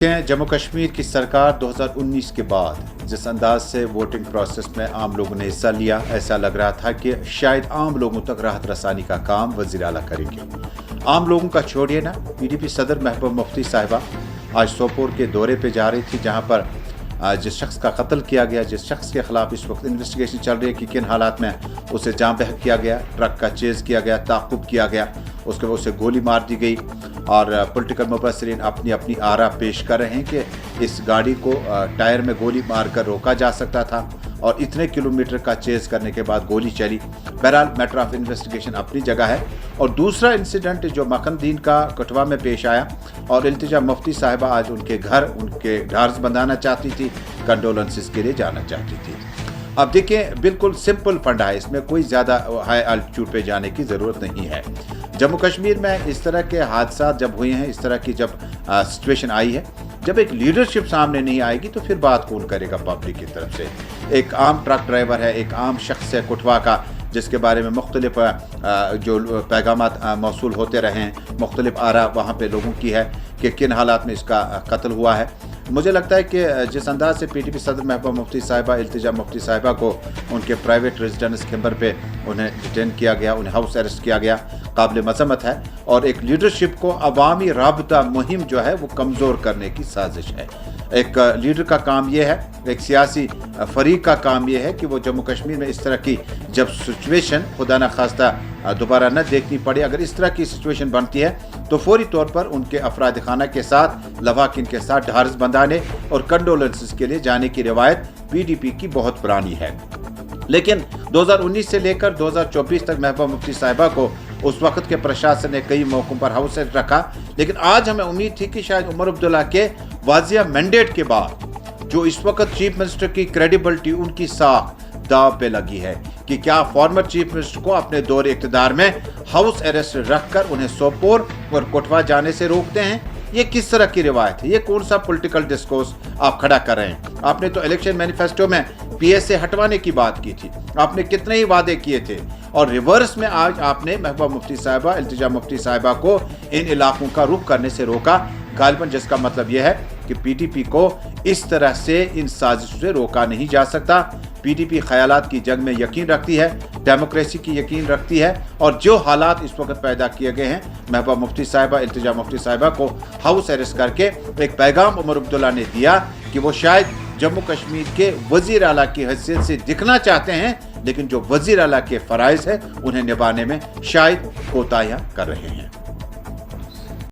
जम्मू कश्मीर की सरकार 2019 के बाद जिस अंदाज से वोटिंग प्रोसेस में आम लोगों ने हिस्सा लिया, ऐसा लग रहा था कि शायद आम लोगों तक राहत रसानी का काम वज़ीर आला करेंगे। आम लोगों का छोड़िए ना, पीडीपी सदर महबूबा मुफ्ती साहिबा आज सोपोर के दौरे पे जा रही थी, जहां पर जिस शख्स का कत्ल किया गया, जिस शख्स के खिलाफ इस वक्त इन्वेस्टिगेशन चल रही है कि किन हालात में उसे जाँ बहक किया गया, ट्रक का चेज़ किया गया, ताक़ुब किया गया, उसके बाद उसे गोली मार दी गई। और पॉलिटिकल मुबसरीन अपनी अपनी आरा पेश कर रहे हैं कि इस गाड़ी को टायर में गोली मारकर रोका जा सकता था और इतने किलोमीटर का चेज़ करने के बाद गोली चली। बहरहाल मैटर ऑफ इन्वेस्टिगेशन अपनी जगह है। और दूसरा इंसिडेंट जो मखनदीन का कठवा में पेश आया और इल्तिजा मुफ्ती साहिबा आज उनके घर उनके ढार्स बंधाना चाहती थी, कंडोलेंसेस के लिए जाना चाहती थी। अब देखिए, बिल्कुल सिंपल फंडा है, इसमें कोई ज़्यादा हाई एल्टीट्यूड पे जाने की ज़रूरत नहीं है। जम्मू कश्मीर में इस तरह के हादसा जब हुए हैं, इस तरह की जब सिचुएशन आई है, जब एक लीडरशिप सामने नहीं आएगी तो फिर बात कौन करेगा पब्लिक की तरफ से। एक आम ट्रक ड्राइवर है, एक आम शख्स है कठवा का, जिसके बारे में मुख्तलिफ जो पैगामात मौसूल होते रहे हैं, मुख्तलिफ आरा वहाँ पे लोगों की है कि किन हालात में इसका कत्ल हुआ है। मुझे लगता है कि जिस अंदाज से पीडीपी सदर महबूबा मुफ्ती साहिबा इल्तिजा मुफ्ती साहिबा को उनके प्राइवेट रेजिडेंस खिंबर पे उन्हें डिटेन किया गया, उन्हें हाउस अरेस्ट किया गया, काबिल मज़म्मत है। और एक लीडरशिप को अवामी राबता मुहिम जो है वो कमज़ोर करने की साजिश है। एक लीडर का काम ये है, एक सियासी फरीक का काम ये है कि वो जम्मू कश्मीर में इस तरह की जब सिचुएशन खुदा न खास्ता दोबारा न देखनी पड़े, अगर इस तरह की सिचुएशन बनती है तो फौरी तौर पर उनके अफराद खाना के साथ लवाकिन के साथ ढार्स बंधाने और कंडोलेंसेस के लिए जाने की रवायत पीडीपी की बहुत पुरानी है। लेकिन 2019 से लेकर 2024 तक महबूबा मुफ्ती साहिबा को उस वक्त के प्रशासन ने कई मौकों पर हाउस अरेस्ट रखा। लेकिन आज हमें उम्मीद थी कि शायद उमर अब्दुल्ला के वाजिया मैंडेट के बाद जो इस वक्त चीफ मिनिस्टर की क्रेडिबिलिटी, उनकी साख दाव पे लगी है कि क्या फॉर्मर चीफ मिनिस्टर को अपने दौर इक़्तिदार में हाउस अरेस्ट रखकर उन्हें सोपोर और कठवा जाने से रोकते हैं। ये किस तरह की रिवायत है? ये कौन सा पॉलिटिकल डिस्कोर्स आप खड़ा कर रहे हैं? आपने तो इलेक्शन मैनिफेस्टो में पीएसए हटवाने की बात की थी, आपने कितने ही वादे किए थे, और रिवर्स में आज आपने महबूबा मुफ्ती साहिबा इल्तिजा मुफ्ती साहिबा को इन इलाकों का रुख करने से रोका, गालिबन जिसका मतलब यह है कि पीडीपी को इस तरह से इन साजिशों से रोका नहीं जा सकता। पीडीपी ख्यालात की जंग में यकीन रखती है, डेमोक्रेसी की यकीन रखती है, और जो हालात इस वक्त पैदा किए गए हैं, महबूबा मुफ्ती साहिबा इल्तिजा मुफ्ती साहिबा को हाउस अरेस्ट करके एक पैगाम उमर अब्दुल्ला ने दिया कि वो शायद जम्मू कश्मीर के वज़ीर आला की हैसियत से दिखना चाहते हैं, लेकिन जो वज़ीर आला के फ़राइज़ है उन्हें निभाने में शायद कोताहियां कर रहे हैं।